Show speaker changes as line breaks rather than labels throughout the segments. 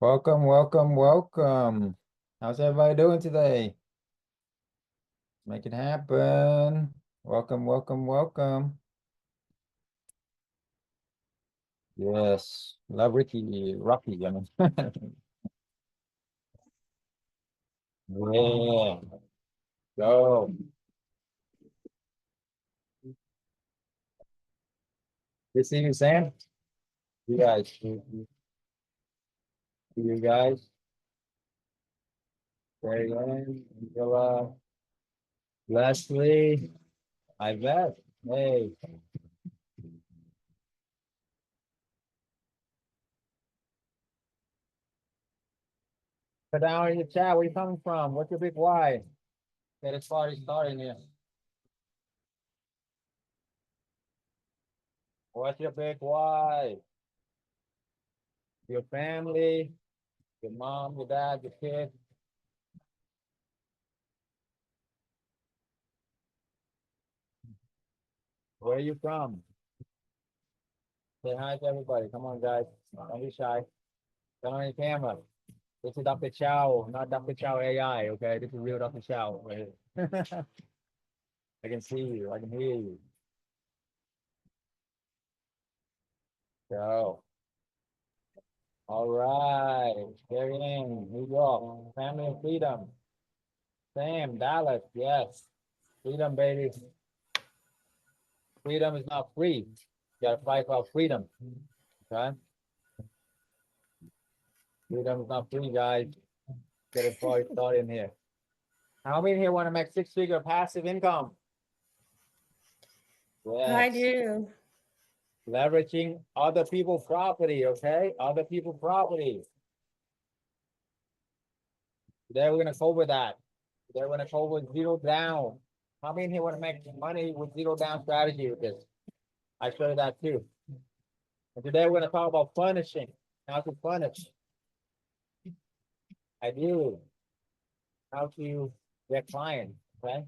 Welcome, welcome, welcome. How's everybody doing today? Make it happen. Welcome, welcome, welcome. Yes, love Rocky. I mean, yeah, go. You see you, Sam? You guys, you guys, very good. Angela, Leslie, I bet. Hey, put down in the chat. Where you coming from? What's your big why? Get this party started here. What's your big why? Your family, your mom, your dad, your kid. Where are you from? Say hi to everybody. Come on, guys. Don't be shy. Turn on your camera. This is Dr. Chau, not Dr. Chau AI, okay? This is real Dr. Chau right here. I can see you. I can hear you. So, all right. Gary in New York. Family and freedom. Sam, Dallas. Yes. Freedom, baby. Freedom is not free. You gotta fight for freedom. Okay? Freedom is not free, guys. Get it started in here. How many here want to make six-figure passive income?
I
Yes.
do.
Leveraging other people's property, okay? Other people's property. Today we're gonna cover that. Today we're gonna cover zero down. How many here want to make money with zero down strategy with this? I show you that too. And today we're gonna talk about furnishing. How to furnish. I do. How to get clients, okay?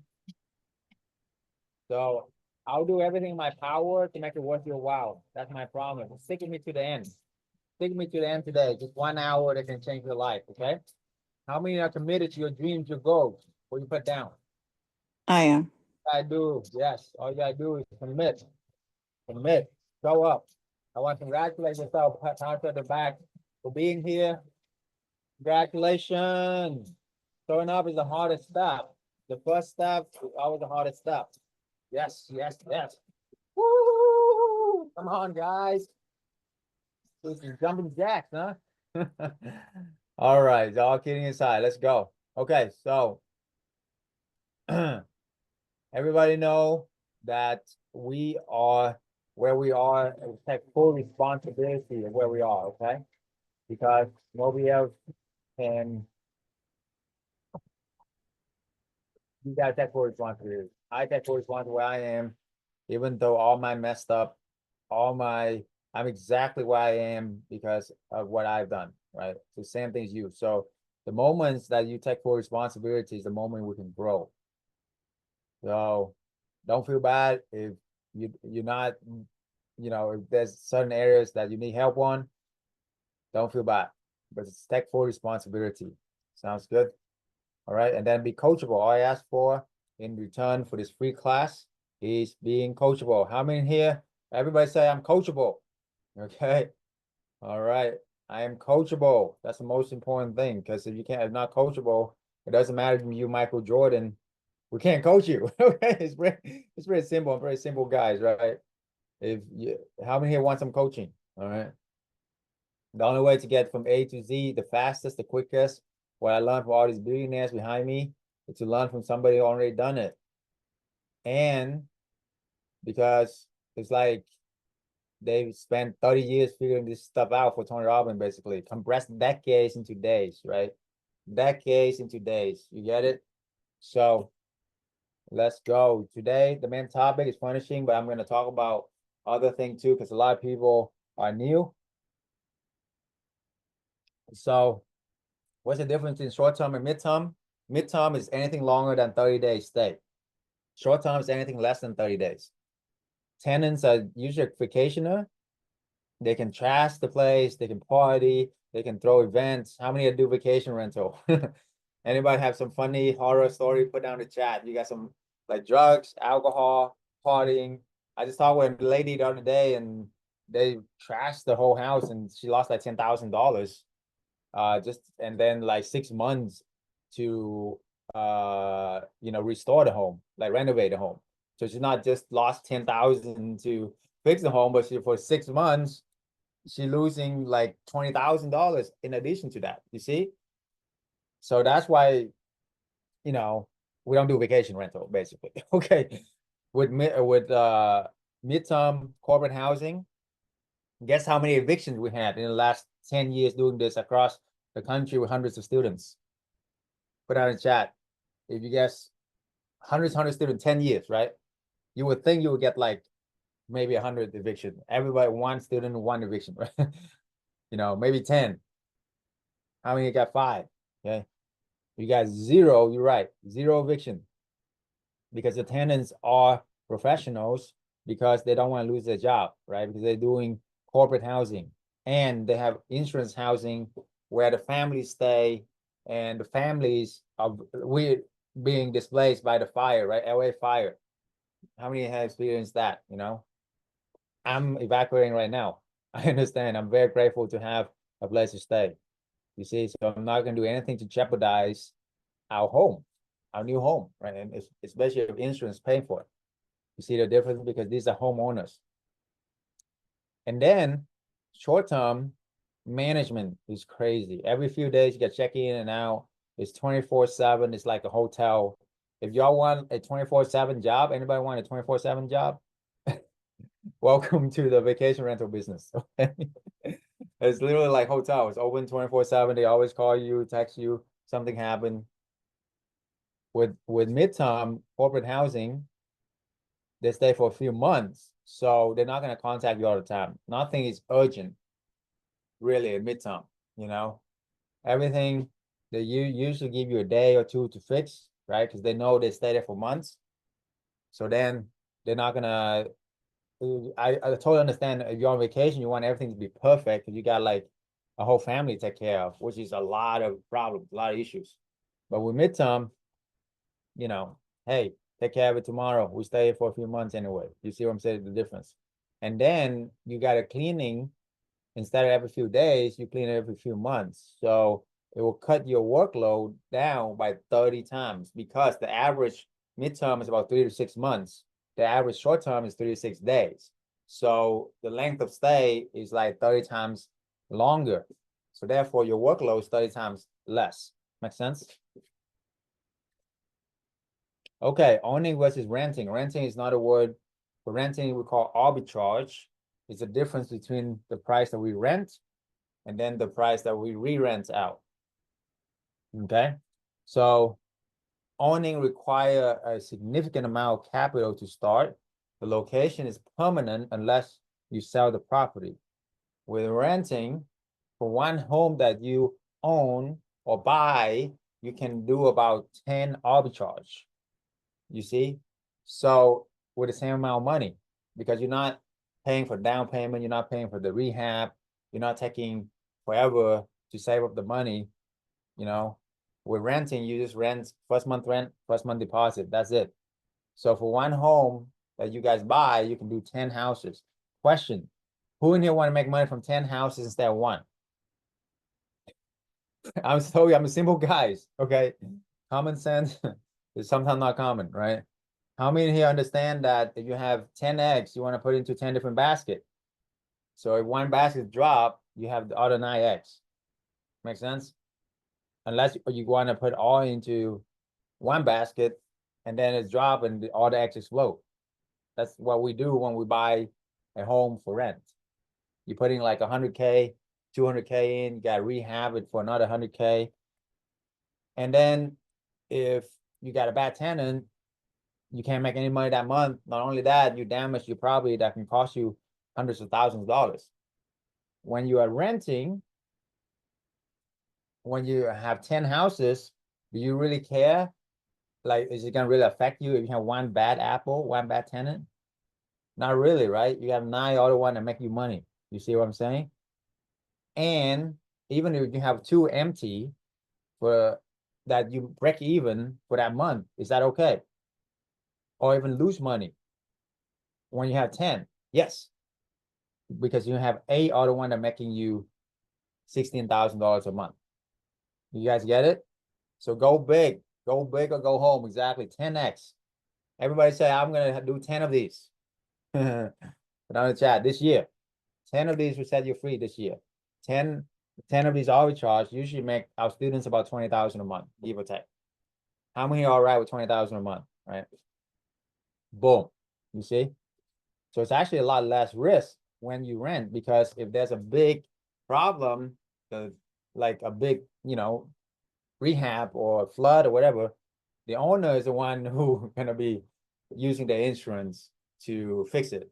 So I'll do everything in my power to make it worth your while. That's my promise. Stick with me to the end. Stick with me to the end today. Just 1 hour that can change your life, okay? How many are committed to your dreams, your goals? What you put down?
I am.
I do. Yes. All you gotta do is commit. Commit. Show up. I want to congratulate yourself. Pat at the back for being here. Congratulations. Showing up is the hardest step. The first step is always the hardest step. Yes, yes, yes. Woo! Come on, guys. This is jumping jacks, huh? All right, all kidding aside, let's go. Okay, so everybody know that we are where we are and take full responsibility of where we are, okay? Because nobody else can, you gotta take full responsibility. I take full responsibility where I am, even though all my messed up, I'm exactly where I am because of what I've done, right? So same thing as you. So the moments that you take full responsibility is the moment we can grow. So don't feel bad if you're not, if there's certain areas that you need help on, don't feel bad. But it's take full responsibility. Sounds good. All right. And then be coachable. All I ask for in return for this free class is being coachable. How many here? Everybody say I'm coachable. Okay. All right. I am coachable. That's the most important thing because if not coachable, it doesn't matter if you Michael Jordan. We can't coach you. Okay. It's very simple. I'm very simple guys, right? If you how many here want some coaching? All right. The only way to get from A to Z, the fastest, the quickest, what I learned from all these billionaires behind me, is to learn from somebody who already done it. And because it's like they've spent 30 years figuring this stuff out for Tony Robbins, basically. Compressed decades into days, right? Decades into days. You get it? So let's go. Today, the main topic is furnishing, but I'm going to talk about other thing too, because a lot of people are new. So what's the difference in short term and midterm? Midterm is anything longer than 30 days stay. Short term is anything less than 30 days. Tenants are usually a vacationer. They can trash the place, they can party, They can throw events. How many do vacation rental? Anybody have some funny horror story? Put down the chat. You got some like drugs, alcohol, partying. I just talked with a lady the other day and they trashed the whole house and she lost like $10,000. Just and then like 6 months to restore the home, like renovate the home. So she's not just lost 10,000 to fix the home, but she for 6 months she losing like $20,000 in addition to that. You see? So that's why we don't do vacation rental basically. Okay. With midterm corporate housing, guess how many evictions we had in the last 10 years doing this across the country with hundreds of students? Put out in chat. If you guess hundred students, 10 years, right? You would think you would get like maybe 100 eviction. Everybody, one student, one eviction, right? Maybe 10. How many got 5? Okay. You got 0, you're right. 0 eviction. Because the tenants are professionals because they don't want to lose their job, right? Because they're doing corporate housing and they have insurance housing where the families stay and the families are being displaced by the fire, right? LA fire. How many have experienced that? I'm evacuating right now. I understand. I'm very grateful to have a place to stay. You see, so I'm not going to do anything to jeopardize our home, our new home, right? And especially if insurance paying for it. You see the difference because these are homeowners. And then short-term management is crazy. Every few days you get check in and out. It's 24/7. It's like a hotel. If y'all want a 24/7 job, anybody want a 24/7 job? Welcome to the vacation rental business. Okay. It's literally like hotel. It's open 24/7. They always call you, text you, something happened. With midterm corporate housing, they stay for a few months. So they're not going to contact you all the time. Nothing is urgent, really, at midterm, Everything, they usually give you a day or two to fix, right? Because they know they stay there for months. So then they're not going to, I totally understand if you're on vacation, you want everything to be perfect because you got like a whole family to take care of, which is a lot of problems, a lot of issues. But with midterm, hey, take care of it tomorrow. We stay here for a few months anyway. You see what I'm saying? The difference. And then you got a cleaning instead of every few days, you clean it every few months. So it will cut your workload down by 30 times because the average midterm is about 3 to 6 months. The average short term is 3 to 6 days. So the length of stay is like 30 times longer. So therefore your workload is 30 times less. Make sense? Okay, owning versus renting. Renting is not a word. For renting, we call arbitrage. It's the difference between the price that we rent and then the price that we re-rent out. Okay, so owning require a significant amount of capital to start. The location is permanent unless you sell the property. With renting, for one home that you own or buy, you can do about 10 arbitrage. You see? So with the same amount of money, because you're not paying for down payment, you're not paying for the rehab, you're not taking forever to save up the money, With renting, you just rent first month rent, first month deposit. That's it. So for one home that you guys buy, you can do 10 houses. Question, who in here want to make money from 10 houses instead of one? I'm a simple guys, okay? Common sense is sometimes not common, right? How many here understand that if you have 10 eggs, you want to put into 10 different baskets? So if one basket drop, you have the other 9 eggs. Make sense? Unless you want to put all into one basket and then it's drop and all the eggs explode. That's what we do when we buy a home for rent. You're putting like 100K, 200K in, you got to rehab it for another 100K. And then if you got a bad tenant, you can't make any money that month. Not only that, you damage your property that can cost you hundreds of thousands of dollars. When you are renting, when you have 10 houses, do you really care? Like, is it going to really affect you if you have one bad apple, one bad tenant? Not really, right? You have 9 other ones that make you money. You see what I'm saying? And even if you have two empty for that you break even for that month, is that okay? Or even lose money when you have 10? Yes, because you have eight other one that making you $16,000 a month. You guys get it? So go big or go home. Exactly. 10x. Everybody say, I'm gonna do 10 of these. Put on the chat this year. 10 of these will set you free this year. 10, 10 of these arbitrage usually make our students about 20,000 a month, give or take. How many are all right with 20,000 a month, right? Boom. You see? So it's actually a lot less risk when you rent, because if there's a big problem, like a big, rehab or flood or whatever, the owner is the one who gonna be using the insurance to fix it.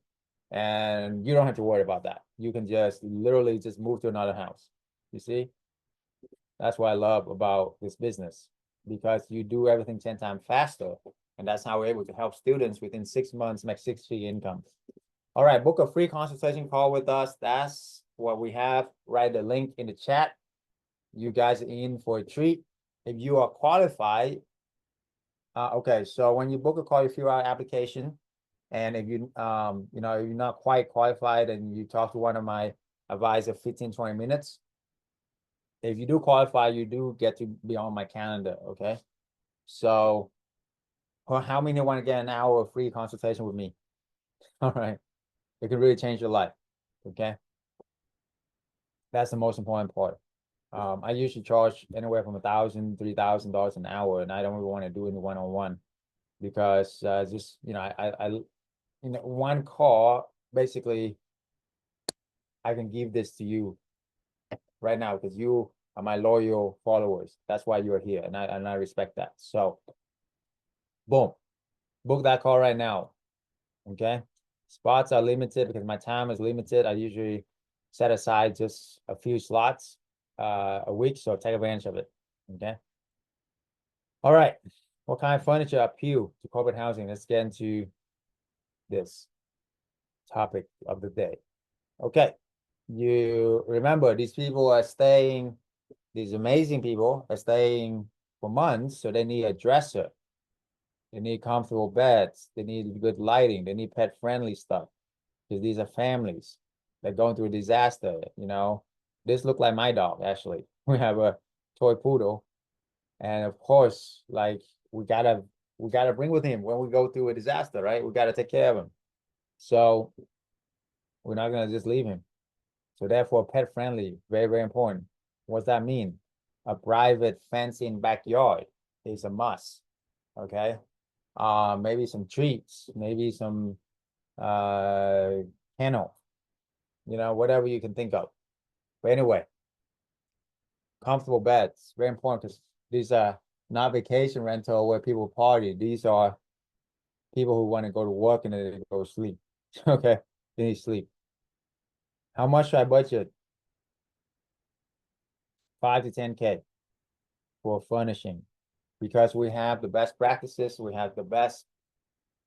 And you don't have to worry about that. You can just literally just move to another house. You see? That's what I love about this business, because you do everything 10 times faster. And that's how we're able to help students within 6 months make six-figure income. All right, book a free consultation call with us. That's what we have. Write the link in the chat. You guys are in for a treat. If you are qualified, okay, so when you book a call, you fill out application. And if you, if you're not quite qualified and you talk to one of my advisors 15, 20 minutes, if you do qualify, you do get to be on my calendar, okay? So how many want to get an hour of free consultation with me? All right, it can really change your life, okay? That's the most important part. I usually charge anywhere from $1,000, $3,000 an hour, and I don't really want to do it in one-on-one, because just, one call, basically, I can give this to you right now because you are my loyal followers. That's why you're here, and I respect that. So, boom, book that call right now. Okay, spots are limited because my time is limited. I usually set aside just a few slots a week, so take advantage of it. Okay. All right. What kind of furniture appeal to corporate housing? Let's get into this topic of the day. Okay. You remember these people are staying, these amazing people are staying for months, so they need a dresser. They need comfortable beds. They need good lighting. They need pet-friendly stuff, because these are families. They're going through a disaster, This look like my dog, actually. We have a toy poodle. And of course, like we gotta bring with him when we go through a disaster, right? We gotta take care of him. So we're not gonna just leave him. So therefore, pet friendly, very, very important. What's that mean? A private fencing backyard is a must. Okay. Maybe some treats, maybe some kennel, whatever you can think of. But anyway, comfortable beds, very important, because these are not vacation rental where people party. These are people who want to go to work and then they go to sleep. Okay, they need sleep. How much should I budget? 5 to 10K for furnishing, because we have the best practices, we have the best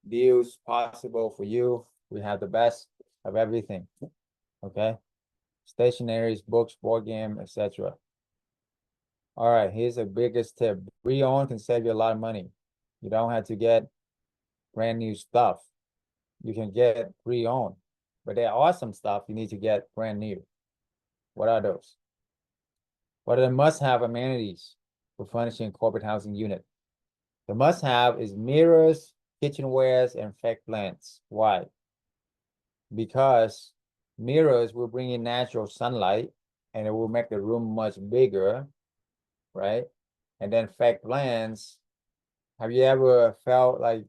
deals possible for you. We have the best of everything. Okay, stationaries, books, board game, etc. All right, here's the biggest tip. Pre-owned can save you a lot of money. You don't have to get brand new stuff. You can get pre-owned, but there are some stuff you need to get brand new. What are those? What are the must-have amenities for furnishing corporate housing unit? The must-have is mirrors, kitchenwares, and fake plants. Why? Because mirrors will bring in natural sunlight and it will make the room much bigger, right? And then fake plants. Have you ever felt like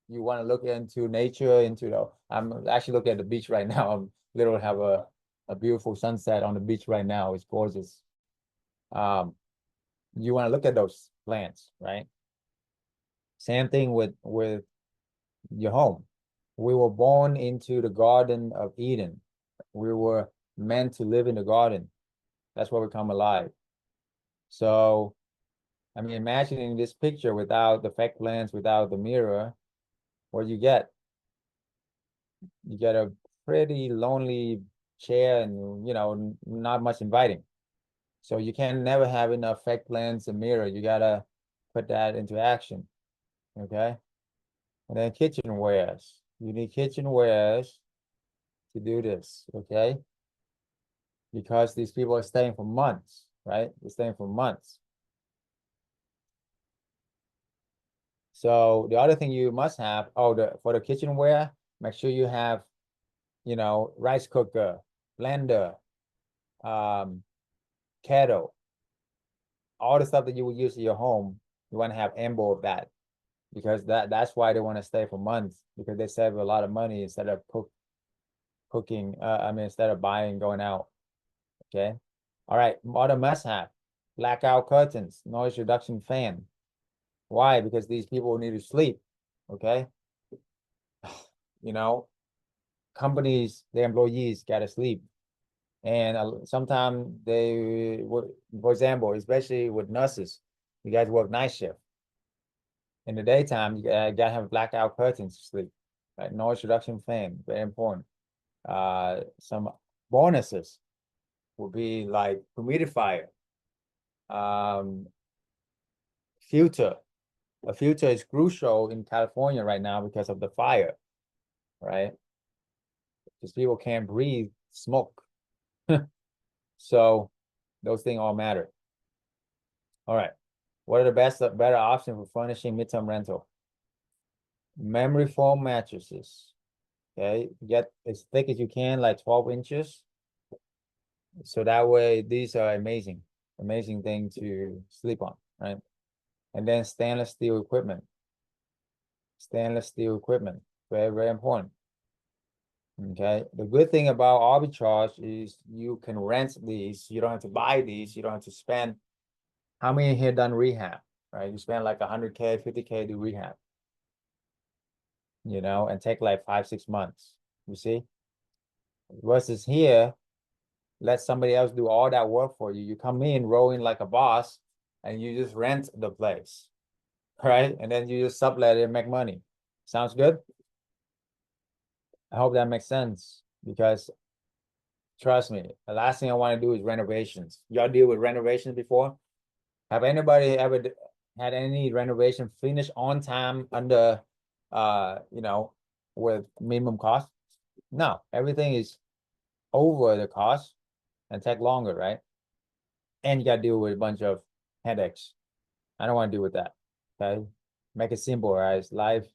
you want to look into nature, I'm actually looking at the beach right now. I'm literally have a beautiful sunset on the beach right now. It's gorgeous. You want to look at those plants, right? Same thing with your home. We were born into the Garden of Eden. We were meant to live in the garden. That's where we come alive. So, I mean, imagining this picture without the fake plants, without the mirror, what you get? You get a pretty lonely chair and, not much inviting. So you can never have enough fake plans and mirror. You gotta put that into action. Okay. And then kitchenwares. You need kitchenwares to do this. Okay. Because these people are staying for months, right? They're staying for months. So the other thing you must have, for the kitchenware, make sure you have, rice cooker, blender, um, kettle, all the stuff that you would use in your home. You want to have ample of that because that's why they want to stay for months because they save a lot of money instead of cooking. Instead of buying going out. Okay. All right. Other must have blackout curtains, noise reduction fan. Why? Because these people need to sleep. Okay. You know, companies, their employees got to sleep. And sometimes for example, especially with nurses, you guys work night shift. In the daytime, you gotta have blackout curtains to sleep. Right? Noise reduction fan, very important. Some bonuses would be like humidifier, um, filter. A filter is crucial in California right now because of the fire, right? Because people can't breathe smoke. So those things all matter. All right. What are the better options for furnishing midterm rental? Memory foam mattresses. Okay. Get as thick as you can, like 12 inches. So that way, these are amazing thing to sleep on, right? And then stainless steel equipment. Stainless steel equipment, very, very important. Okay. The good thing about arbitrage is you can rent these. You don't have to buy these. You don't have to spend. How many here done rehab, right? You spend like 100K, 50K to rehab, and take like 5, 6 months. You see? Versus here, let somebody else do all that work for you. You come in, roll in like a boss, and you just rent the place, right? And then you just sublet it and make money. Sounds good? I hope that makes sense because trust me, the last thing I want to do is renovations. Y'all deal with renovations before? Have anybody ever had any renovation finished on time under, with minimum cost? No, everything is over the cost and take longer, right? And you got to deal with a bunch of headaches. I don't want to deal with that. Okay, make it simple, right? Life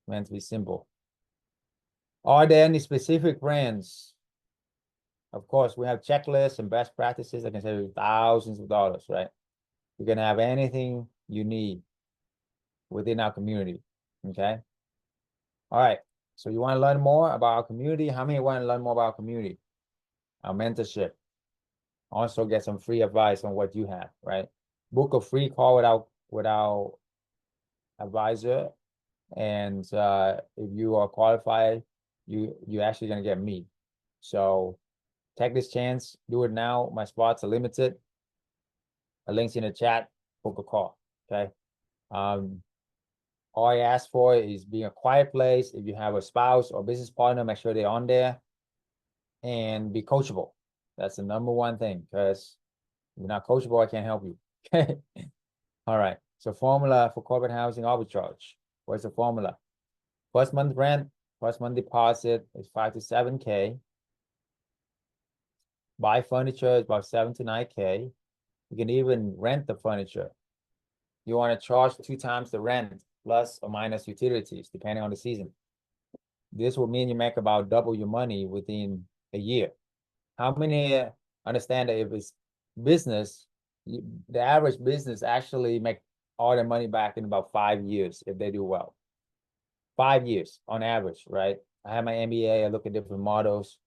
meant to be simple. Are there any specific brands? Of course, we have checklists and best practices that can save you thousands of dollars, right? You're gonna have anything you need within our community. Okay. All right. So you want to learn more about our community? How many want to learn more about our community? Our mentorship. Also get some free advice on what you have, right? Book a free call with our advisor. And if you are qualified, you actually gonna get me. So take this chance, do it now. My spots are limited. The link's in the chat, book a call. Okay. All I ask for is being a quiet place. If you have a spouse or business partner, make sure they're on there and be coachable. That's the number one thing because if you're not coachable, I can't help you. Okay. All right. So formula for corporate housing arbitrage. What's the formula? First month rent, first month deposit is 5 to 7K. Buy furniture is about 7 to 9K. You can even rent the furniture. You want to charge 2 times the rent plus or minus utilities, depending on the season. This will mean you make about double your money within a year. How many understand that if it's business, the average business actually make all their money back in about 5 years if they do well. 5 years on average, right? I have my MBA, I look at different models,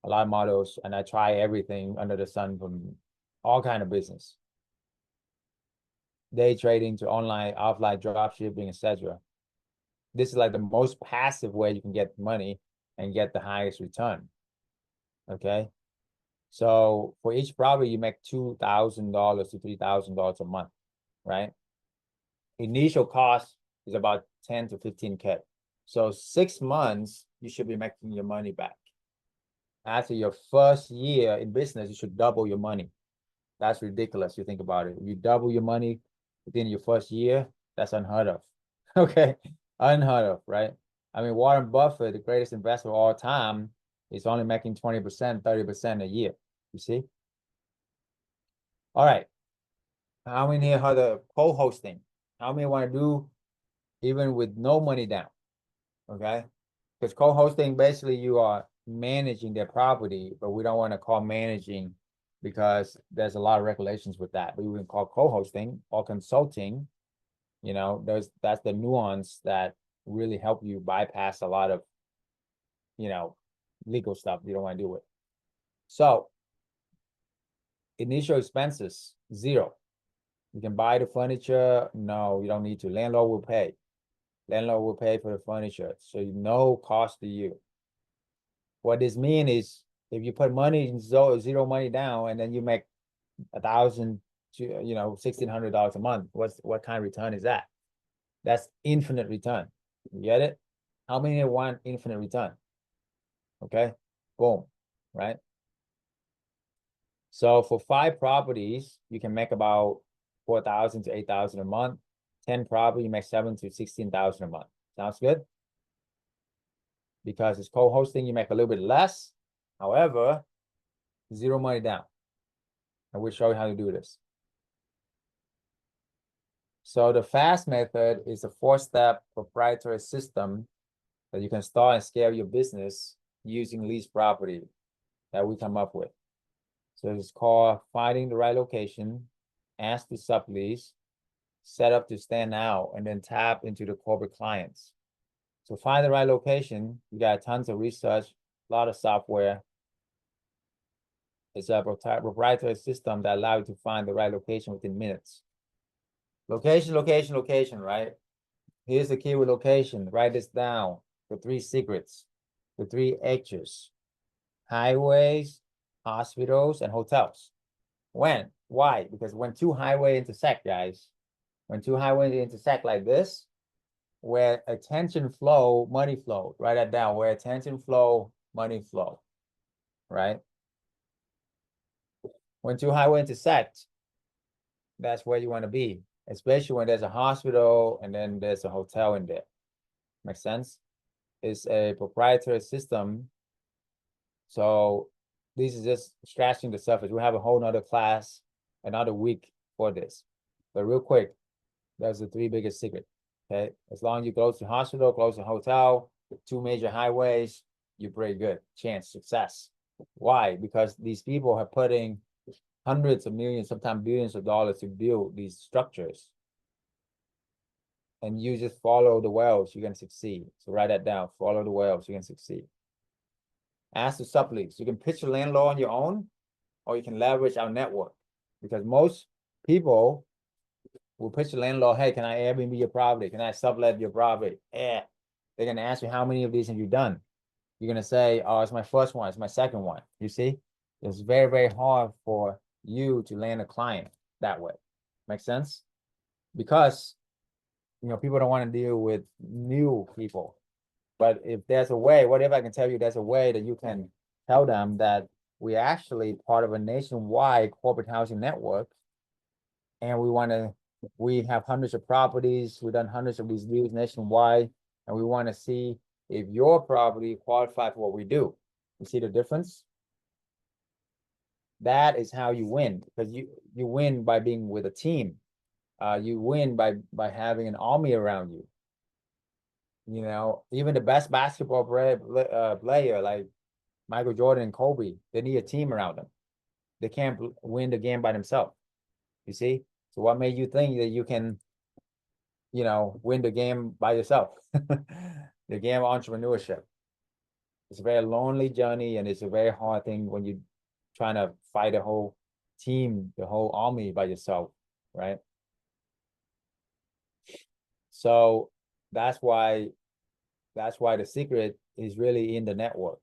a lot of models, and I try everything under the sun from all kind of business. Day trading to online, offline drop shipping, etc. This is like the most passive way you can get money and get the highest return. Okay. So for each property, you make $2,000 to $3,000 a month, right? Initial cost is about 10 to 15K. So 6 months, you should be making your money back. After your first year in business, you should double your money. That's ridiculous. You think about it. If you double your money within your first year, that's unheard of. Okay, unheard of, right? I mean, Warren Buffett, the greatest investor of all time, is only making 20%, 30% a year. You see? All right. How many are the co-hosting? How many want to do even with no money down? Okay. Because co-hosting, basically you are managing their property, but we don't want to call managing because there's a lot of regulations with that. But we can call co-hosting or consulting. You know, that's the nuance that really help you bypass a lot of, you know, legal stuff you don't want to deal with. So initial expenses, zero. You can buy the furniture. No, you don't need to. Landlord will pay. Landlord will pay for the furniture. So no cost to you. What this means is if you put money in zero money down and then you make 1,000 to, you know, $1,600 a month, what kind of return is that? That's infinite return. You get it? How many want infinite return? Okay, boom, right? So for 5 properties, you can make about 4,000 to 8,000 a month. 10 property, you make 7,000 to 16,000 a month. Sounds good? Because it's co-hosting, you make a little bit less. However, zero money down. And we'll show you how to do this. So the FAST method is a 4-step proprietary system that you can start and scale your business using leased property that we come up with. So it's called finding the right location, ask to sublease, set up to stand out, and then tap into the corporate clients. So find the right location. You got tons of research, a lot of software. It's a proprietary system that allows you to find the right location within minutes. Location, location, location, right? Here's the key with location. Write this down. The 3 secrets, the 3 H's: highways, hospitals, and hotels. When? Why? Because when 2 highways intersect, guys, when 2 highways intersect like this, where attention flow, money flow. Write that down. Where attention flow, money flow, right? When 2 highways intersect, that's where you want to be, especially when there's a hospital and then there's a hotel in there. Makes sense? It's a proprietary system. So this is just scratching the surface. We have a whole nother class, another week for this. But real quick, that's the 3 biggest secret. Okay. As long as you close to hospital, close to hotel, 2 major highways, you're pretty good. Chance, success. Why? Because these people are putting hundreds of millions, sometimes billions of dollars to build these structures. And you just follow the wells, you can succeed. So write that down. Follow the wells, you can succeed. Ask to sublease. You can pitch a landlord on your own, or you can leverage our network. Because most people will pitch the landlord, hey, can I Airbnb your property? Can I sublet your property? Yeah. They're going to ask you, how many of these have you done? You're going to say, oh, it's my first one. It's my second one. You see? It's very, very hard for you to land a client that way. Make sense? Because, you know, people don't want to deal with new people. But if there's a way, what if I can tell you there's a way that you can tell them that we're actually part of a nationwide corporate housing network, and we have hundreds of properties, we've done hundreds of these deals nationwide, and we want to see if your property qualifies for what we do. You see the difference? That is how you win, because you win by being with a team. You win by having an army around you. You know, even the best basketball player like Michael Jordan and Kobe, they need a team around them. They can't win the game by themselves. You see? So what made you think that you can, you know, win the game by yourself? The game of entrepreneurship. It's a very lonely journey, and it's a very hard thing when you're trying to fight a whole team, the whole army by yourself, right? So that's why the secret is really in the network.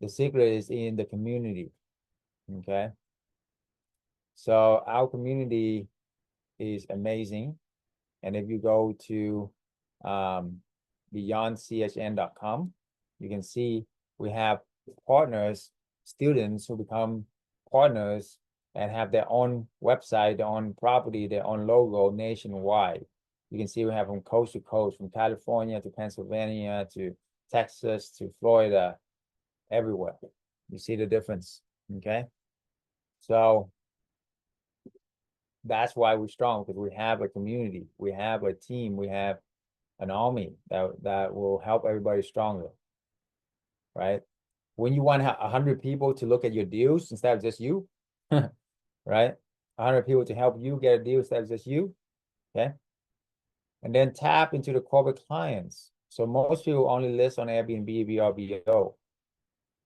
The secret is in the community. Okay. So our community is amazing. And if you go to beyondchn.com, you can see we have partners, students who become partners and have their own website, their own property, their own logo nationwide. You can see we have from coast to coast, from California to Pennsylvania to Texas to Florida, everywhere. You see the difference, okay? So that's why we're strong, because we have a community, we have a team, we have an army that will help everybody stronger, right? When you want 100 people to look at your deals instead of just you, right? 100 people to help you get a deal instead of just you, okay? And then tap into the corporate clients. So most people only list on Airbnb, VRBO.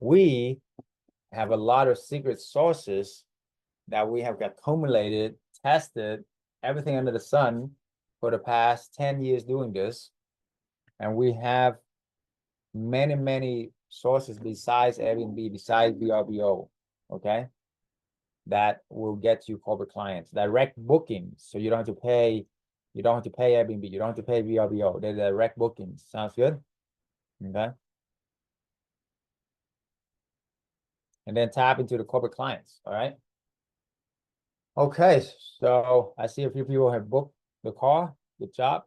We have a lot of secret sources that we have accumulated, tested, everything under the sun for the past 10 years doing this. And we have many, many sources besides Airbnb, besides VRBO, okay? That will get you corporate clients, direct bookings. So you don't have to pay, you don't have to pay Airbnb, you don't have to pay VRBO. They're direct bookings. Sounds good? Okay. And then tap into the corporate clients. All right. Okay. So I see a few people have booked the call. Good job.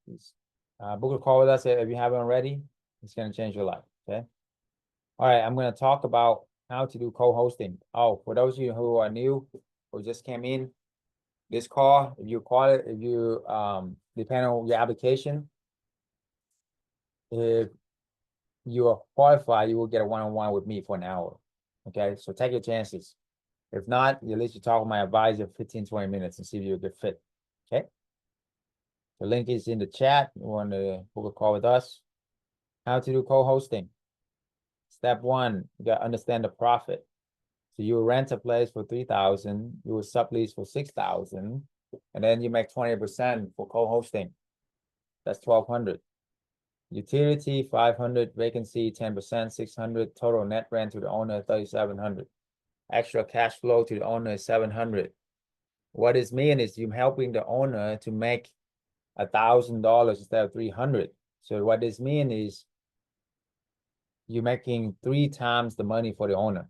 Book a call with us if you haven't already. It's going to change your life. Okay. All right. I'm going to talk about how to do co-hosting. Oh, for those of you who are new or just came in, this call, if you call it, if you depend on your application, if you are qualified, you will get a one-on-one with me for an hour. Okay, so take your chances. If not, at least you talk with my advisor 15, 20 minutes and see if you're a good fit. Okay. The link is in the chat. You want to book a call with us. How to do co-hosting. Step one, you got to understand the profit. So you rent a place for 3,000, you will sublease for 6,000, and then you make 20% for co-hosting. That's 1,200. Utility 500, vacancy 10%, 600, total net rent to the owner 3,700. Extra cash flow to the owner is 700. What this means is you're helping the owner to make $1,000 instead of 300. So what this means is you're making 3 times the money for the owner.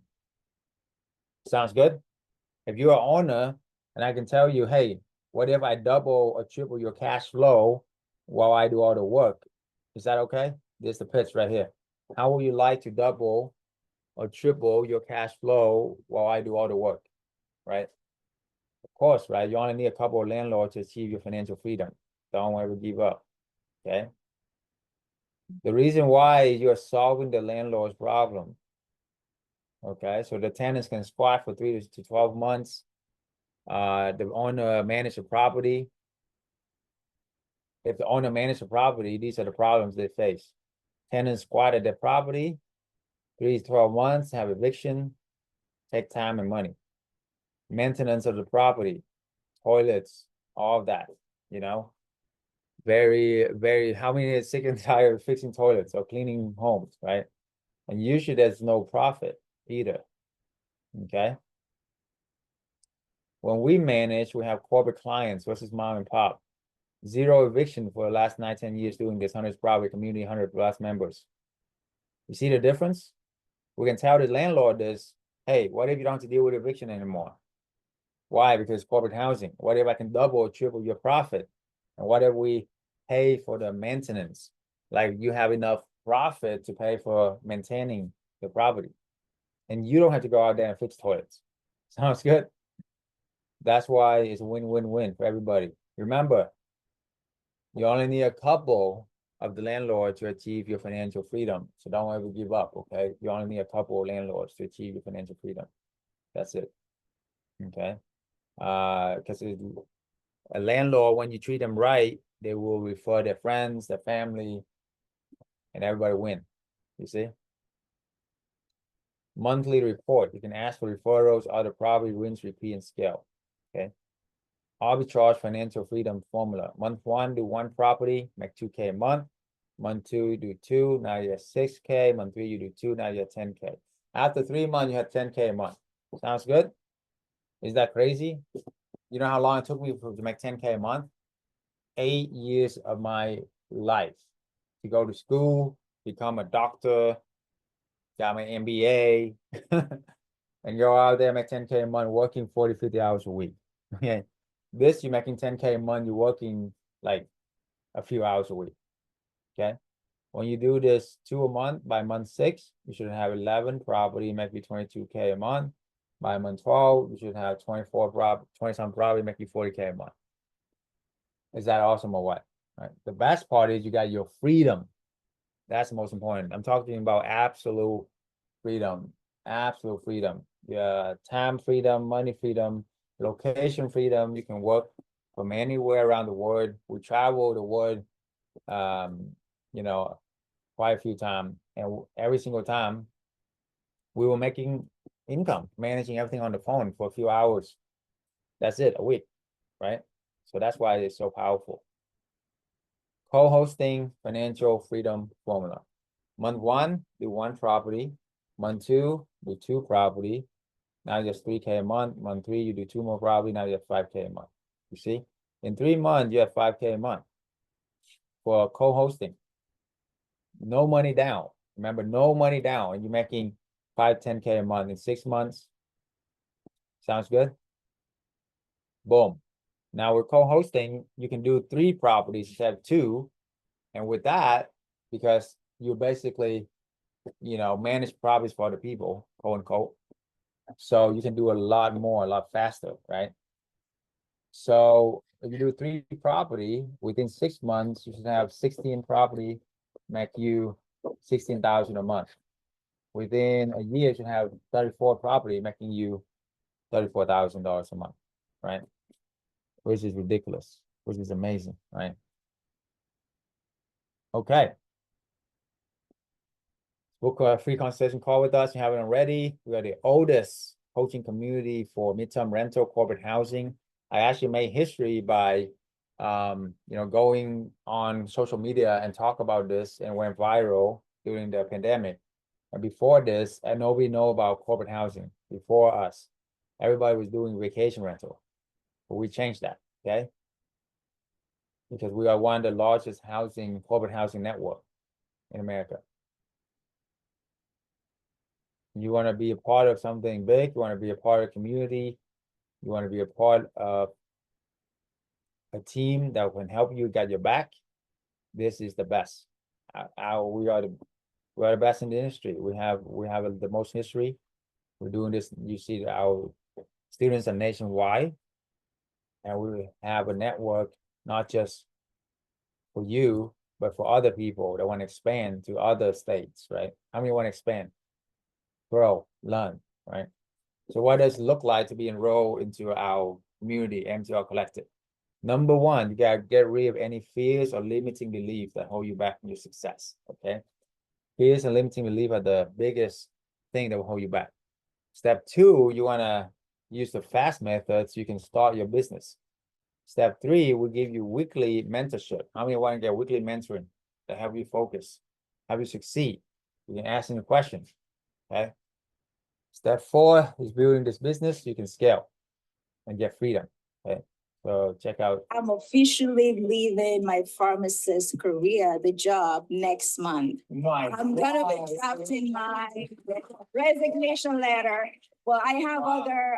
Sounds good? If you're an owner and I can tell you, hey, what if I double or triple your cash flow while I do all the work? Is that okay? There's the pitch right here. How would you like to double or triple your cash flow while I do all the work, right? Of course, right? You only need a couple of landlords to achieve your financial freedom. Don't ever give up, okay? The reason why you're solving the landlord's problem, okay? So the tenants can squat for 3 to 12 months. The owner manage the property. If the owner manage the property, these are the problems they face. Tenants squat at their property, 3 to 12 months, have eviction, take time and money. Maintenance of the property, toilets, all of that, you know. Very, very, how many is sick and tired of fixing toilets or cleaning homes, right? And usually there's no profit either, okay? When we manage, we have corporate clients versus mom and pop. 0 eviction for the last 9, 10 years doing this, 100 private community, 100 plus members. You see the difference? We can tell the landlord this, hey, what if you don't have to deal with eviction anymore? Why? Because corporate housing. What if I can double or triple your profit? And what if we pay for the maintenance? Like you have enough profit to pay for maintaining the property. And you don't have to go out there and fix toilets. Sounds good? That's why it's a win-win-win for everybody. Remember, you only need a couple of the landlords to achieve your financial freedom. So don't ever give up, okay? You only need a couple of landlords to achieve your financial freedom. That's it, okay? Because a landlord, when you treat them right, they will refer their friends, their family, and everybody win, you see? Monthly report, you can ask for referrals, other property, rinse, repeat, and scale, okay? Arbitrage financial freedom formula. Month 1, do 1 property, make 2K a month. Month 2, do 2, now you're 6K. Month 3, you do 2, now you're 10K. After 3 months, you have 10K a month. Sounds good? Is that crazy? You know how long it took me to make 10K a month? 8 years of my life. To go to school, become a doctor, got my MBA, and you're out there making 10K a month, working 40, 50 hours a week. Okay. This, you're making 10K a month, you're working like a few hours a week. Okay. When you do this 2 a month, by month 6, you should have 11 property, make you 22K a month. By month 12, you should have 20 some property, make you 40K a month. Is that awesome or what? Right. The best part is you got your freedom. That's the most important. I'm talking about absolute freedom. Absolute freedom. Yeah, time freedom, money freedom, location freedom. You can work from anywhere around the world. We travel the world, you know, quite a few times, and every single time we were making income, managing everything on the phone for a few hours. That's it, a week, right? So that's why it's so powerful. Co-hosting financial freedom formula. Month 1, do 1 property. Month 2, do 2 property. Now you just 3K a month. Month 3, you do 2 more property. Now you have 5K a month. You see, in 3 months, you have 5K a month for co-hosting. No money down. Remember, no money down, and you're making 5, 10K a month in 6 months. Sounds good? Boom. Now we're co-hosting. You can do 3 properties instead of 2. And with that, because you basically, manage properties for other people, quote unquote. So you can do a lot more, a lot faster, right? So if you do 3 property within 6 months, you should have 16 property, make you 16,000 a month. Within a year, you should have 34 property, making you $34,000 a month, right? Which is ridiculous, which is amazing, right? Okay. Book a free consultation call with us. If you haven't already, we are the oldest coaching community for midterm rental corporate housing. I actually made history by, going on social media and talk about this, and went viral during the pandemic. And before this, and nobody know about corporate housing before us. Everybody was doing vacation rental, but we changed that, okay? Because we are one of the largest corporate housing network in America. You want to be a part of something big, you want to be a part of a community, you want to be a part of a team that can help you get your back, this is the best. We are the best in the industry. We have the most history. We're doing this. You see, our students are nationwide, and we have a network not just for you, but for other people that want to expand to other states, right? How many want to expand, grow, learn, right? So what does it look like to be enrolled into our community, MTR Collective? Number 1, you gotta get rid of any fears or limiting beliefs that hold you back from your success, okay? Fears and limiting belief are the biggest thing that will hold you back. Step 2, you wanna use the FAST method so you can start your business. Step 3, we give you weekly mentorship. How many want to get weekly mentoring to help you focus, help you succeed? You can ask any questions, okay? Step 4 is building this business so you can scale and get freedom, okay? So check out.
I'm officially leaving my pharmacist career, the job, next month. I'm gonna be drafting my resignation letter. Well, I have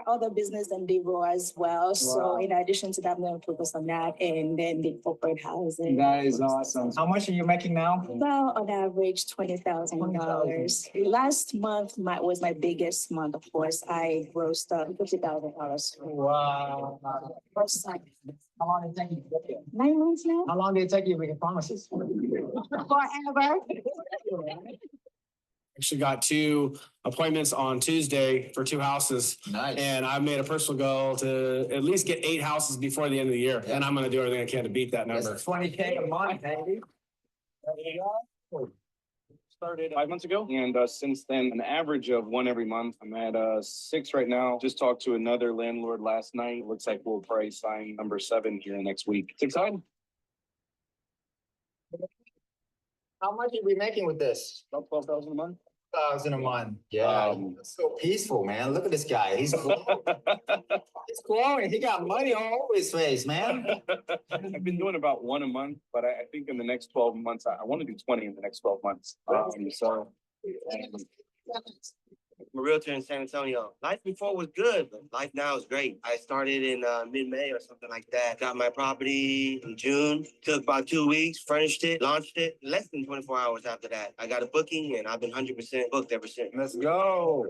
other business endeavor as well. So in addition to that, I'm gonna focus on that and then the corporate housing.
That is awesome. How much are you making now?
Well, on average, $20,000. Last month was my biggest month. Of course, I grossed up $50,000.
Wow.
First time.
How long did it take you to get there?
9 months now.
How long did it take you to become a pharmacist?
Forever.
Actually got 2 appointments on Tuesday for 2 houses.
Nice.
And I've made a personal goal to at least get 8 houses before the end of the year.
Yeah.
And I'm going to do everything I can to beat that number.
That's 20K a month, baby.
Started 5 months ago, and since then, an average of 1 every month. I'm at 6 right now. Just talked to another landlord last night. Looks like we'll probably sign number 7 here next week. It's exciting.
How much are we making with this?
About 12,000 a month.
1,000 a month. Yeah. It's so peaceful, man. Look at this guy. He's glowing. He's glowing. He got money all over his face, man.
I've been doing about 1 a month, but I think in the next 12 months, I want to do 20 in the next 12 months. So we're
a realtor in San Antonio. Life before was good, but life now is great. I started in mid-May or something like that. Got my property in June. Took about 2 weeks, furnished it, launched it. Less than 24 hours after that, I got a booking and I've been 100% booked ever since.
Let's go.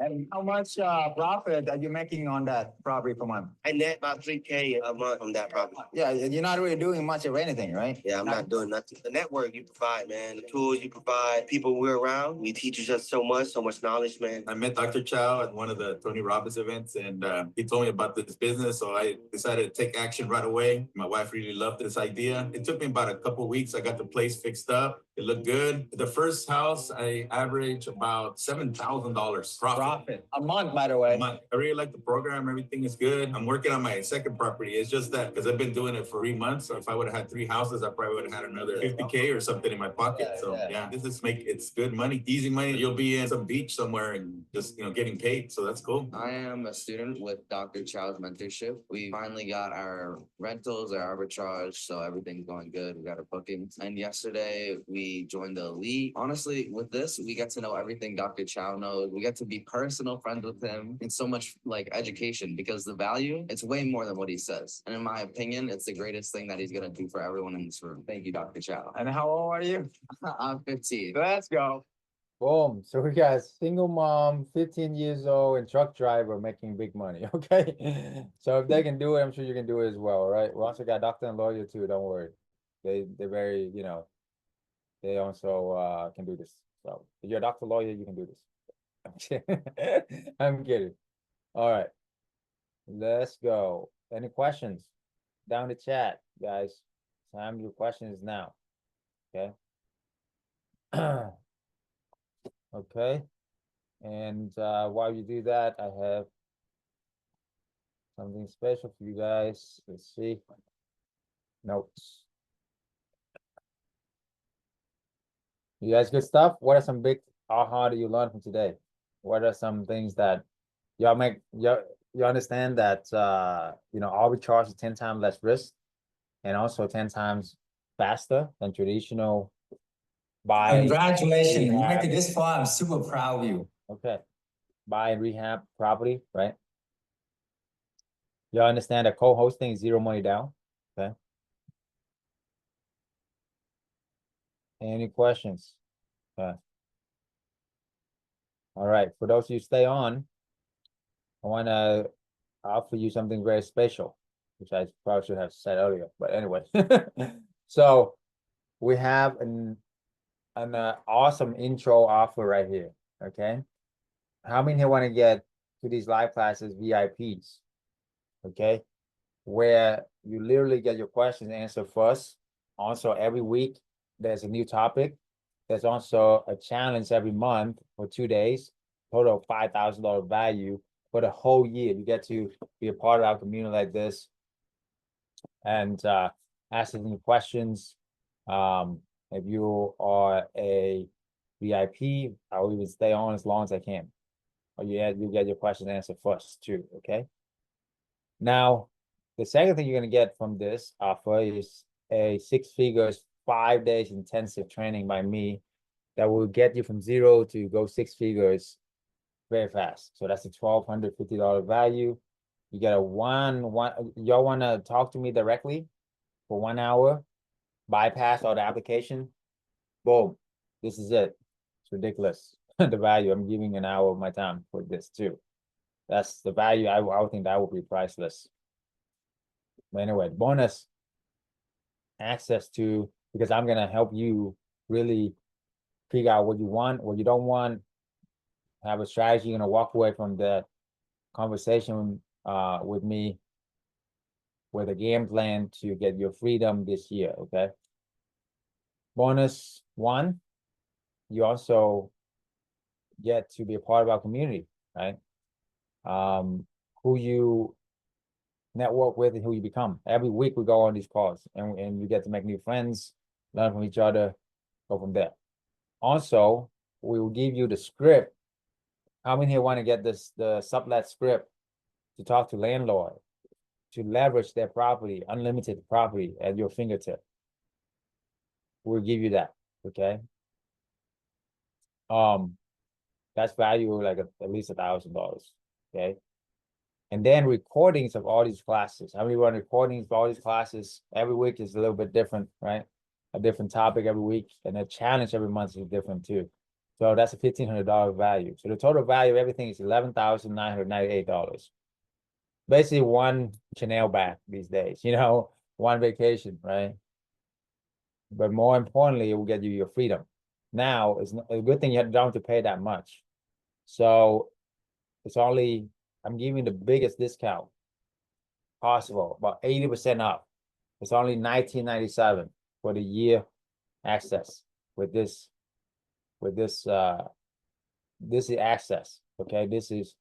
And how much profit are you making on that property per month?
I net about 3K a month from that property.
Yeah, you're not really doing much of anything, right?
Yeah, I'm not doing nothing. The network you provide, man, the tools you provide, people we're around, we teach us so much knowledge, man.
I met Dr. Chau at one of the Tony Robbins events, and he told me about this business, so I decided to take action right away. My wife really loved this idea. It took me about a couple of weeks. I got the place fixed up. It looked good. The first house, I averaged about $7,000 profit.
A month, by the way.
A month. I really like the program. Everything is good. I'm working on my second property. It's just that because I've been doing it for 3 months. So if I would have had 3 houses, I probably would have had another 50K or something in my pocket. This is it's good money, easy money. You'll be in some beach somewhere and just, getting paid. So that's cool.
I am a student with Dr. Chau's mentorship. We finally got our rentals, our arbitrage, so everything's going good. We got our bookings. And yesterday we joined the elite. Honestly, with this, we get to know everything Dr. Chau knows. We get to be personal friends with him in so much like education because the value, it's way more than what he says. And in my opinion, it's the greatest thing that he's gonna do for everyone in this room. Thank you, Dr. Chau.
And how old are you?
I'm 15.
Let's go.
Boom. So we got single mom, 15 years old, and truck driver making big money. Okay. So if they can do it, I'm sure you can do it as well. All right. We also got doctor and lawyer too. Don't worry. They're very, they also can do this. So if you're a doctor lawyer, you can do this. I'm kidding. All right. Let's go. Any questions? Down the chat, guys. Time your questions now. Okay. Okay. And while you do that, I have something special for you guys. Let's see. Notes. You guys good stuff? What are some big aha that you learned from today? What are some things that you understand that arbitrage is 10 times less risk and also 10 times faster than traditional buy.
Congratulations. You
rehab.
make it this far. I'm super proud of you.
Okay. Buy and rehab property, right? You understand that co-hosting is 0 money down. Okay. Any questions? Okay. All right. For those of you who stay on, I want to offer you something very special, which I probably should have said earlier. But anyway, so we have an awesome intro offer right here. Okay. How many here want to get to these live classes VIPs? Okay. Where you literally get your questions answered first. Also, every week there's a new topic. There's also a challenge every month for 2 days, total of $5,000 value for the whole year. You get to be a part of our community like this and ask any questions. If you are a VIP, I will even stay on as long as I can. Or you get your questions answered first too, okay? Now, the second thing you're gonna get from this offer is a 6 figures, 5 days intensive training by me that will get you from 0 to go 6 figures very fast. So that's a $1,250 value. You get y'all wanna talk to me directly for 1 hour, bypass all the application. Boom, this is it. It's ridiculous. The value I'm giving an hour of my time for this too. That's the value. I would think that would be priceless. But anyway, bonus access to, because I'm gonna help you really figure out what you want, what you don't want, have a strategy. You're gonna walk away from the conversation with me with a game plan to get your freedom this year. Okay. Bonus 1, you also get to be a part of our community, right? Who you network with and who you become. Every week we go on these calls and you get to make new friends, learn from each other, go from there. Also, we will give you the script. How many here want to get the sublet script to talk to landlord, to leverage their property, unlimited property at your fingertip? We'll give you that, okay? That's value like at least $1,000. Okay. And then recordings of all these classes. How many run recordings of all these classes? Every week is a little bit different, right? A different topic every week, and a challenge every month is different too. So that's a $1,500 value. So the total value of everything is $11,998. Basically one Chanel bag these days, one vacation, right? But more importantly, it will get you your freedom. Now, it's a good thing you don't have to pay that much. So it's only, I'm giving the biggest discount possible, about 80% off. It's only $19.97 for the year access with this this is access. Okay, this is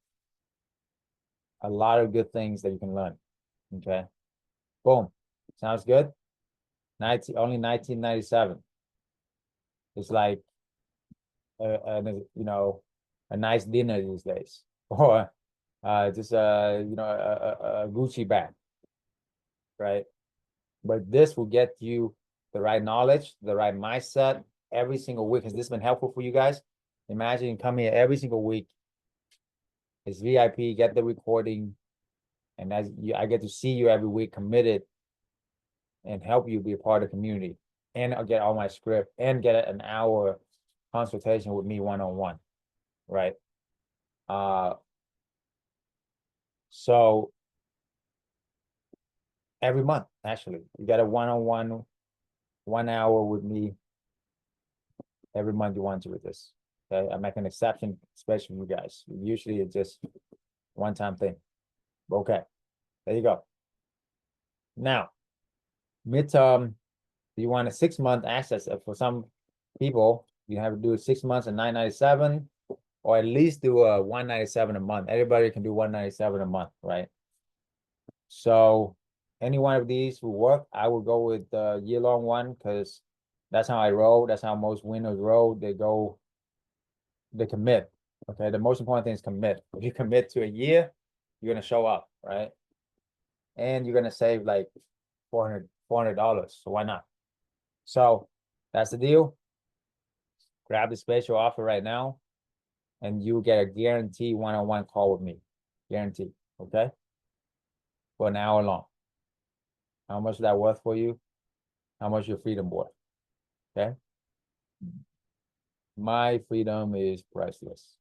a lot of good things that you can learn. Okay, boom, sounds good. Only $19.97. It's like a nice dinner these days, or just a Gucci bag, right? But this will get you the right knowledge, the right mindset every single week. Has this been helpful for you guys? Imagine you come here every single week. It's VIP, get the recording, and I get to see you every week, committed, and help you be a part of the community. And I'll get all my script and get an hour consultation with me one-on-one, right? So every month, actually, you get a one-on-one, 1 hour with me every month you want to with this. Okay, I make an exception, especially for you guys. Usually it's just one-time thing. Okay, there you go. Now, midterm, you want a 6-month access. For some people, you have to do 6 months at $997, or at least do a $197 a month. Everybody can do $197 a month, right? So any one of these will work. I will go with the year-long one because that's how I roll. That's how most winners roll. They commit. Okay, the most important thing is commit. If you commit to a year, you're gonna show up, right? And you're gonna save like $400. So why not? So that's the deal. Grab the special offer right now, and you get a guaranteed one-on-one call with me. Guaranteed, okay? For an hour long. How much is that worth for you? How much your freedom worth? Okay? My freedom is priceless.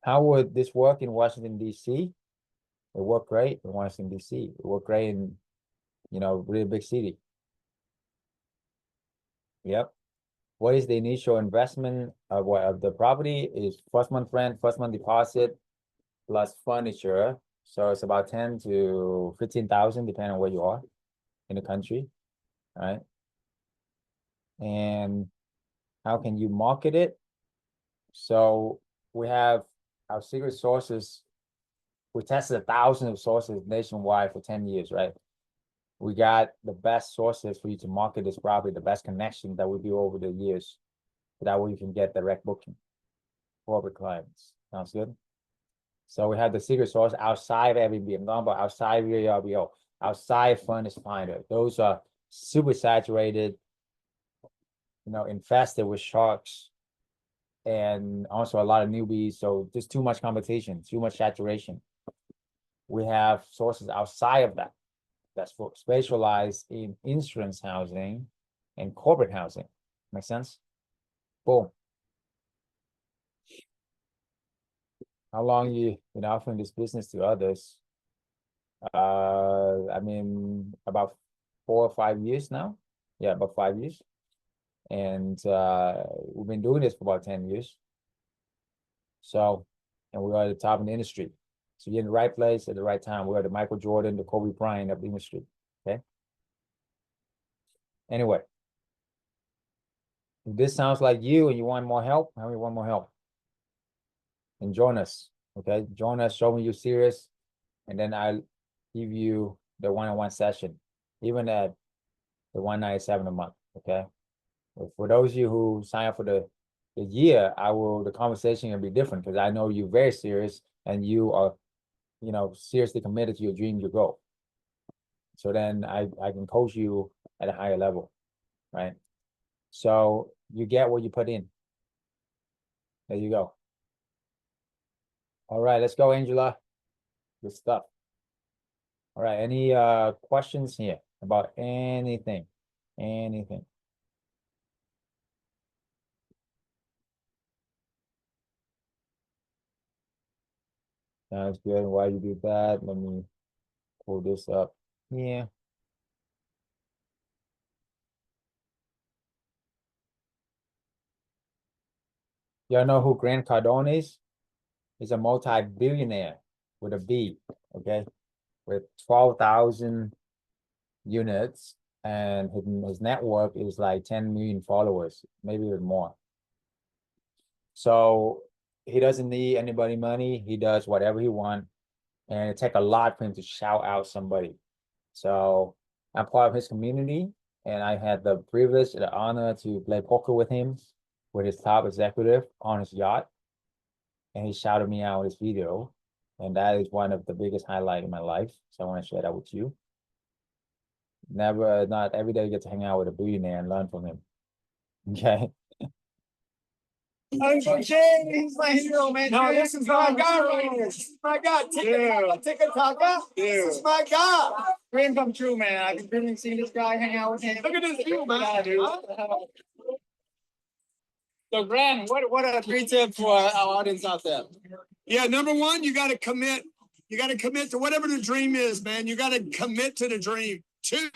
How would this work in Washington, D.C.? It worked great in Washington, D.C. It worked great in, really big city. Yep. What is the initial investment of the property? Is first month rent, first month deposit, plus furniture. So it's about 10 to 15,000, depending on where you are in the country. All right. And how can you market it? So we have our secret sources. We tested 1,000 of sources nationwide for 10 years, right? We got the best sources for you to market this property, the best connection that we do over the years. So that way you can get direct booking, corporate clients. Sounds good? So we have the secret source outside of Airbnb. I'm talking about outside VRBO, outside Furnished Finder. Those are super saturated, infested with sharks, and also a lot of newbies. So just too much competition, too much saturation. We have sources outside of that that's specialized in insurance housing and corporate housing. Make sense? Boom. How long you been offering this business to others? I mean, about 4 or 5 years now. Yeah, about 5 years. And we've been doing this for about 10 years. So, and we are at the top of the industry. So you're in the right place at the right time. We're the Michael Jordan, the Kobe Bryant of the industry. Okay. Anyway, if this sounds like you and you want more help, how many want more help? And join us. Okay. Join us, show me you're serious. And then I'll give you the one-on-one session, even at the $197 a month. Okay. But for those of you who sign up for the year, the conversation will be different because I know you're very serious and you are, seriously committed to your dream, your goal. So then I can coach you at a higher level, right? So you get what you put in. There you go. All right, let's go, Angela. Good stuff. All right, any questions here about anything? Anything? Sounds good. While you do that, let me pull this up here. Y'all know who Grant Cardone is? He's a multi-billionaire with a B, okay? With 12,000 units, and his network is like 10 million followers, maybe even more. So he doesn't need anybody money. He does whatever he wants. And it takes a lot for him to shout out somebody. So I'm part of his community, and I had the privilege, the honor to play poker with him, with his top executive on his yacht. And he shouted me out in this video. And that is one of the biggest highlights in my life. So I want to share that with you. Not every day you get to hang out with a billionaire and learn from him. Okay.
He's my hero, man. No, this is my guy right here. This is my guy. Take a talk out. This is my guy. Dream come true, man. I've been dreaming seeing this guy hang out with him. Look at this view, man. So, Grant, what are 3 tips for our audience out there?
Yeah, number one, you got to commit. You got to commit to whatever the dream is, man. You got to commit to the dream. 2,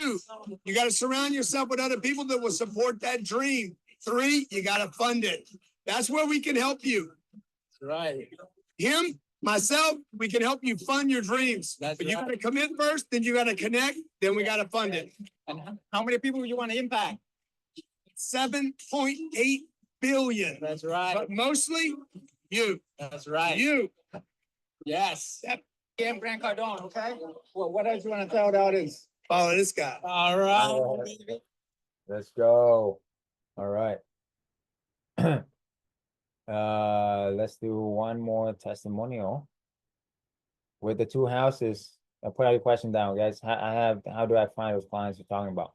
you got to surround yourself with other people that will support that dream. 3, you got to fund it. That's where we can help you.
Right.
Him, myself, we can help you fund your dreams.
That's
but you
right.
got to commit first, then you got to connect, then we got to fund it.
And how many people do you want to impact?
7.8 billion.
That's right.
But mostly you.
That's right.
You.
Yes. I'm Grant Cardone, okay? Well, what else you want to tell the audience?
Follow this guy.
All right.
Let's go. All right. Let's do one more testimonial with the 2 houses. I'll put your question down, guys. How do I find those clients you're talking about?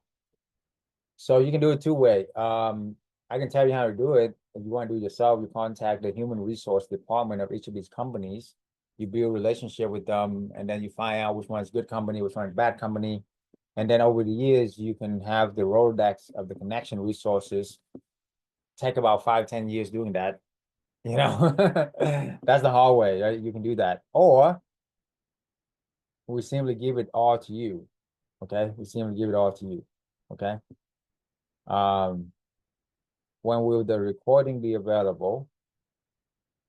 So you can do it 2 ways. I can tell you how to do it. If you want to do it yourself, you contact the human resource department of each of these companies. You build a relationship with them, and then you find out which one is good company, which one is bad company. And then over the years, you can have the Rolodex of the connection resources. Take about 5-10 years doing that. You know, that's the hard way, right? You can do that. Or we simply give it all to you. Okay. We simply give it all to you. Okay. When will the recording be available?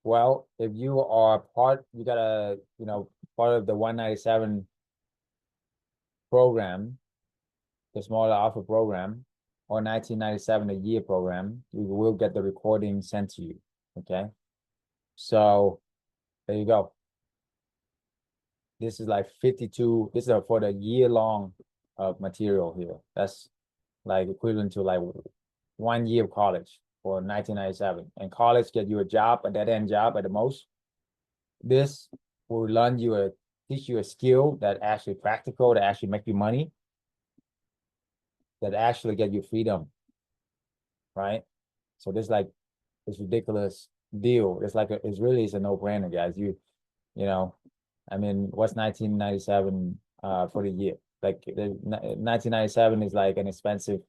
Well, if you are part, you gotta, part of the 197 program, the smaller alpha program, or 1997 a year program, you will get the recording sent to you. Okay. So there you go. This is like 52. This is for the year long of material here. That's like equivalent to like 1 year of college for 1997. And college get you a job, a dead end job at the most. This will teach you a skill that actually practical, that actually make you money, that actually get you freedom. Right? So this ridiculous deal. It's really a no-brainer, guys. I mean, what's 1997 for the year? Like the 1997 is like an expensive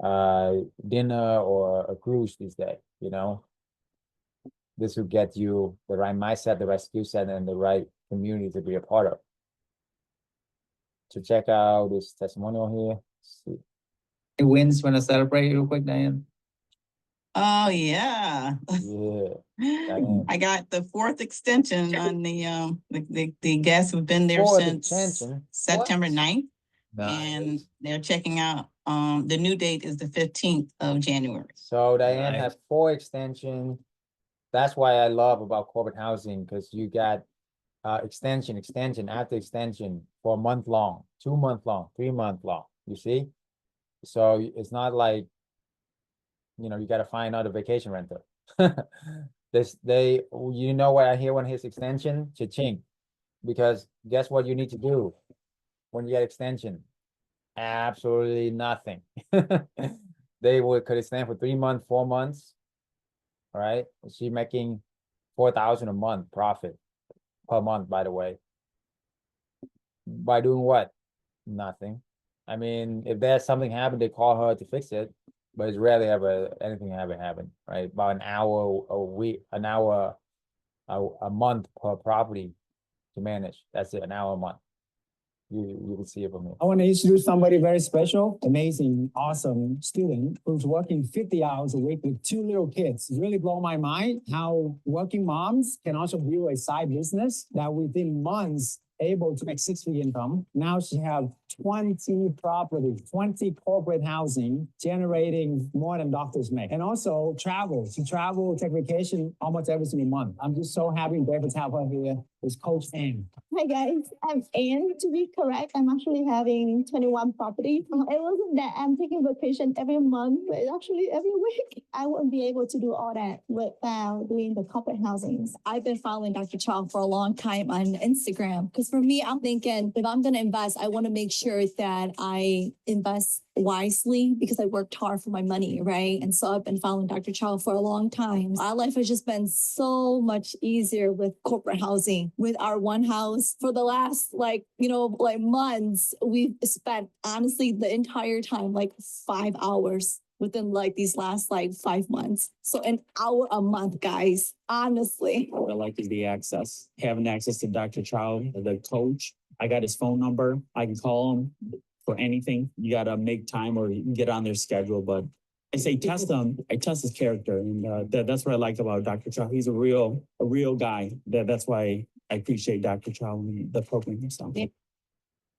dinner or a cruise these days, This will get you the right mindset, the right skill set, and the right community to be a part of. So check out this testimonial here. Let's see.
Any wins want to celebrate real quick, Diane?
Oh, yeah.
Yeah. Diane.
I got the 4th extension on the guests who've been there
4th
since
extension?
September 9th.
Nice.
And they're checking out, the new date is the 15th of January.
So Diane
Nice.
has 4 extensions. That's why I love about corporate housing, because you got extension after extension for a month long, 2 month long, 3 month long. You see? So it's not like, you got to find another vacation rental. What I hear when his extension? Cha-ching. Because guess what you need to do when you get extension? Absolutely nothing. They could extend for 3 months, 4 months. all right? She's making 4,000 a month profit per month, by the way. By doing what? Nothing. I mean, if there's something happened, they call her to fix it, but it's rarely ever anything ever happen, right? About an hour a week, an hour a month per property to manage. That's it, an hour a month. You can see it from here.
I want to introduce somebody very special, amazing, awesome student who's working 50 hours a week with 2 little kids. It really blow my mind how working moms can also build a side business that within months able to make 6-figure income. Now she have 20 properties, 20 corporate housing, generating more than doctors make. And also travel. She travel, take vacation almost every single month. I'm just so happy and grateful to have her here with Coach Ann.
Hi guys, I'm Anne. To be correct, I'm actually having 21 properties. It wasn't that I'm taking vacation every month, but actually every week. I wouldn't be able to do all that without doing the corporate housings.
I've been following Dr. Chau for a long time on Instagram because for me, I'm thinking if I'm going to invest, I want to make sure that I invest wisely because I worked hard for my money, right? And so I've been following Dr. Chau for a long time. Our life has just been so much easier with corporate housing. With our one house for the last months, we've spent honestly the entire time 5 hours within these last 5 months. So an hour a month, guys, honestly.
What I like is the access, having access to Dr. Chau, the coach. I got his phone number. I can call him for anything. You got to make time or you can get on their schedule, but I say test him. I test his character. And that's what I like about Dr. Chau. He's a real guy. That's why I appreciate Dr. Chau and the program himself.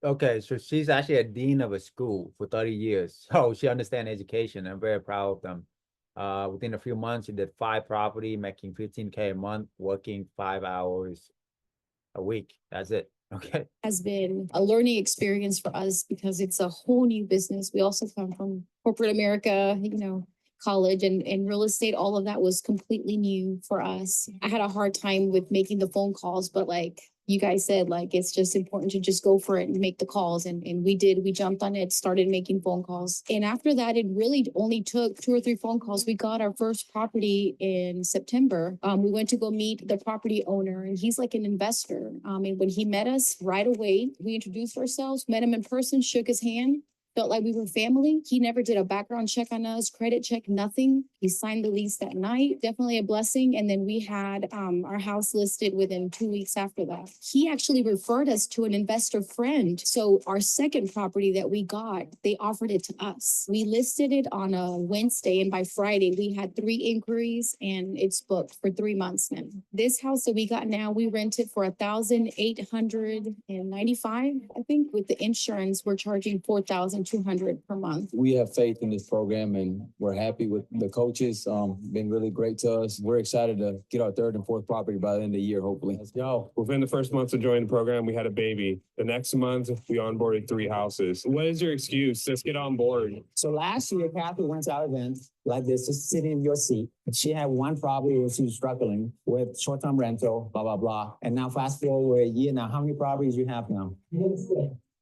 Okay, so she's actually a dean of a school for 30 years. So she understands education. I'm very proud of them. Within a few months, she did 5 property, making 15K a month, working 5 hours a week. That's it. Okay.
Has been a learning experience for us because it's a whole new business. We also come from corporate America, college and real estate. All of that was completely new for us. I had a hard time with making the phone calls, but you guys said, it's just important to just go for it and make the calls. And we did. We jumped on it, started making phone calls. And after that, it really only took 2 or 3 phone calls. We got our first property in September. We went to go meet the property owner, and he's like an investor. And when he met us right away, we introduced ourselves, met him in person, shook his hand. Felt like we were family. He never did a background check on us, credit check, nothing. He signed the lease that night. Definitely a blessing. And then we had our house listed within 2 weeks after that. He actually referred us to an investor friend. So our second property that we got, they offered it to us. We listed it on a Wednesday, and by Friday we had 3 inquiries, and it's booked for 3 months now. This house that we got now, we rented for $1,895. I think with the insurance, we're charging $4,200 per month.
We have faith in this program and we're happy with the coaches. Been really great to us. We're excited to get our 3rd and 4th property by the end of the year, hopefully. Let's go.
Within the first month of joining the program, we had a baby. The next month, we onboarded 3 houses. What is your excuse? Let's get on board.
So last year, Kathy went to our event like this, just sitting in your seat. She had 1 property where she was struggling with short-term rental, blah, blah, blah. And now fast forward a year now, how many properties you have now?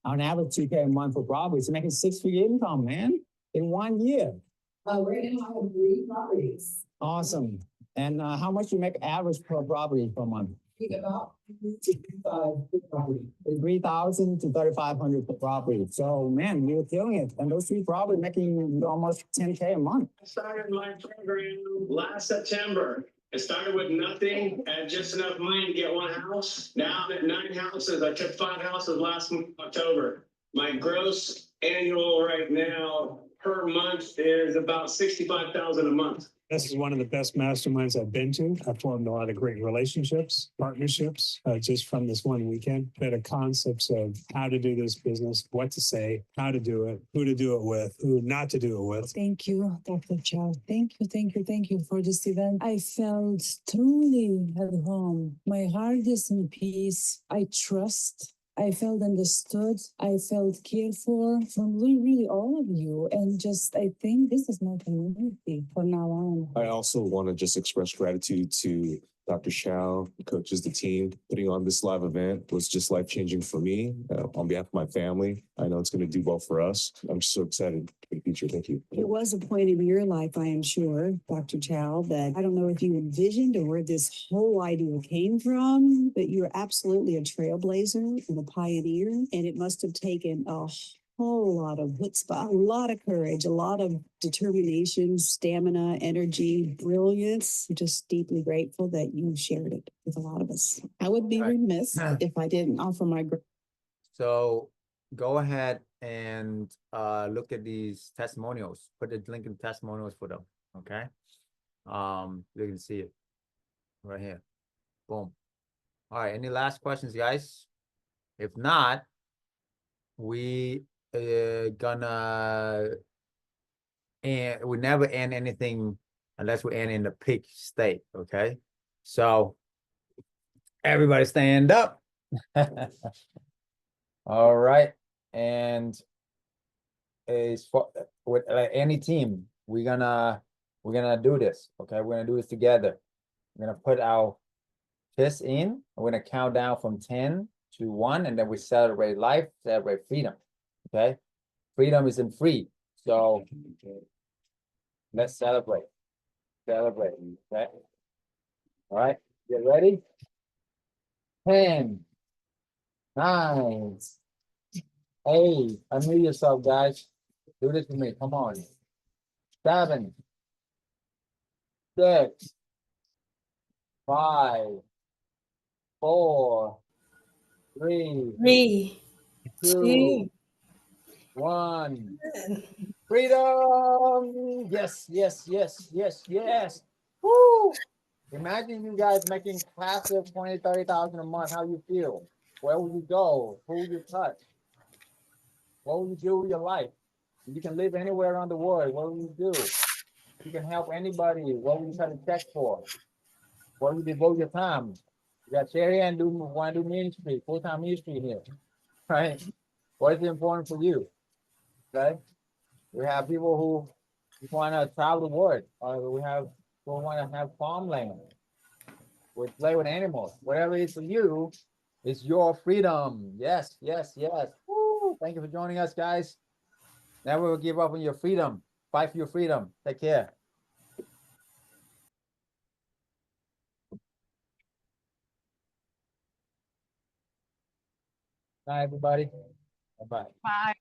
On average, $2K a month for properties. You're making 6-figure income, man, in 1 year.
Right now I have 3 properties.
Awesome. And how much you make average per property per month?
About 3,500 property.
3,000 to 3,500 per property. So man, you're killing it. And those 3 properties making almost 10K a month.
I started my program last September. I started with nothing, had just enough money to get 1 house. Now I'm at 9 houses. I took 5 houses last October. My gross annual right now per month is about $65,000 a month.
This is one of the best masterminds I've been to. I've formed a lot of great relationships, partnerships, just from this one weekend. Better concepts of how to do this business, what to say, how to do it, who to do it with, who not to do it with.
Thank you, Dr. Chau. Thank you for this event. I felt truly at home. My heart is in peace. I trust. I felt understood. I felt cared for from really all of you. And I think this is my community from now on.
I also want to just express gratitude to Dr. Chau, coaches, the team. Putting on this live event was just life-changing for me. On behalf of my family, I know it's going to do well for us. I'm so excited for the future. Thank you.
It was a point in your life, I am sure, Dr. Chow, that I don't know if you envisioned or where this whole idea came from, but you were absolutely a trailblazer and a pioneer. And it must have taken a whole lot of chutzpah, a lot of courage, a lot of determination, stamina, energy, brilliance. I'm just deeply grateful that you shared it with a lot of us.
I would be
All right.
remiss if I didn't offer my
So go ahead and look at these testimonials. Put the link in testimonials for them. Okay. You can see it right here. Boom. All right. Any last questions, guys? If not, we gonna and we never end anything unless we end in the peak state. Okay. So everybody stand up. All right. And is for with any team, we're gonna do this. Okay, we're gonna do this together. We're gonna put our fists in. We're gonna count down from 10 to 1, and then we celebrate life, celebrate freedom. Okay, freedom isn't free, so let's celebrate. Celebrate. Okay. All right. Get ready. 10, 9, 8. Unmute yourself, guys. Do this with me. Come on. 7, 6, 5, 4, 3, 2, 1. Freedom! Yes, yes, yes, yes, yes. Woo! Imagine you guys making passive 20, 30,000 a month. How you feel? Where would you go? Who would you touch? What would you do with your life? You can live anywhere around the world. What would you do? You can help anybody. What would you try to check for? What would you devote your time? You got Sherry and want to do ministry, full-time ministry here, right? What is important for you? Okay. We have people who want to travel the world, or we have who want to have farmland. We play with animals. Whatever it is for you, it's your freedom. Yes, yes, yes. Woo! Thank you for joining us, guys. Never give up on your freedom. Fight for your freedom. Take care. Bye, everybody. Bye-bye.
Bye.